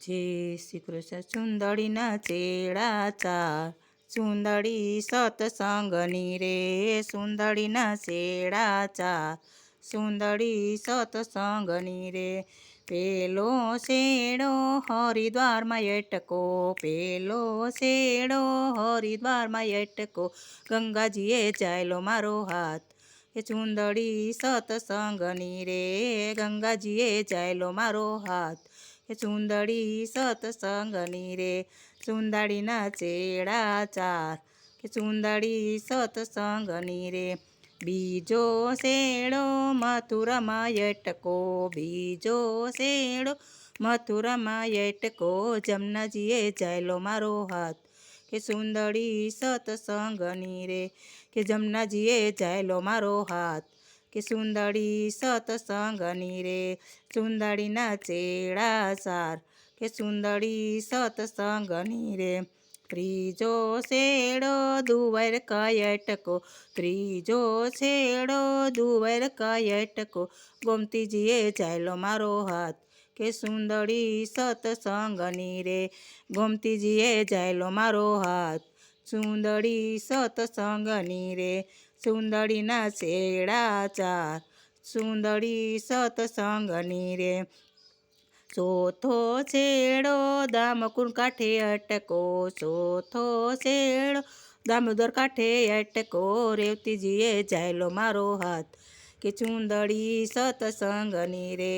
જય શ્રી કૃષ્ણ. ચુંદડીના ચેડા ચાર, ચુંદડી સતસંગની રે. સુંદડીના ચેડા ચાર, સુંદડી સતસંગની રે. પેલો શેડો હરિદ્વારમાં એટકો, પેલો શેડો હરિદ્વારમાં એટકો. ગંગાજીએ ચાલ્યો મારો હાથ, એ ચુંદડી સતસંગની રે. ગંગાજીએ ચાલ્યો મારો હાથ, એ ચુંદડી સતસંગની રે. ચુંદડીના ચેડા ચાર, કે ચુંદડી સતસંગની રે. બીજો શેડો મથુરામાં એટકો, બીજો શેડો મથુરામાં એટકો. જમનાજીએ ચાલ્યો મારો હાથ, કે ચુંદડી સતસંગની રે. કે જમનાજીએ ચાલ્યો મારો હાથ, કે ચુંદડી સતસંગની રે. ચુંદડીના ચેડા ચાર, કે ચુંદડી સતસંગની રે. ત્રીજો શેડો દ્વારકા એટકો, ત્રીજો શેડો દ્વારકા એટકો. ગોમતીજીએ ચાલ્યો મારો હાથ, કે ચુંદડી સતસંગની રે. ગોમતીજીએ ચાલ્યો મારો હાથ, ચુંદડી સતસંગની રે. ચુંદડીના ચેડા ચાર, ચુંદડી સતસંગની રે. ચોથો શેડો દામકુંડ કાંઠે અટકો, ચોથો શેડો દામોદર કાંઠે અટકો. રેવતીજીએ ચાલ્યો મારો હાથ, કે ચુંદડી સતસંગની રે.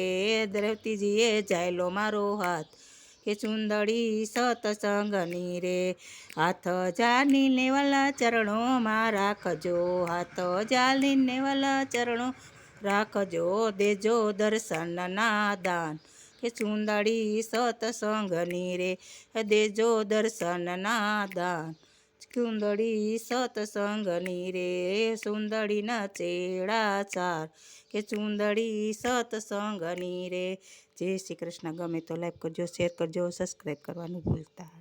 રેવતીજીએ ચાલ્યો મારો હાથ, કે ચુંદડી સતસંગની રે. હાથ જાલીને વાલા ચરણોમાં રાખજો, હાથ જાલીને વાલા ચરણો રાખજો. દેજો દર્શનના દાન, કે ચુંદડી સતસંગની રે. દેજો દર્શનના દાન, ચુંદડી સતસંગની રે. સુંદડીના ચેડા ચાર, કે ચુંદડી સતસંગની રે. જય શ્રી કૃષ્ણ. ગમે તો લાઈક કરજો, શેર કરજો, સબસ્ક્રાઈબ કરવાનું ભૂલતા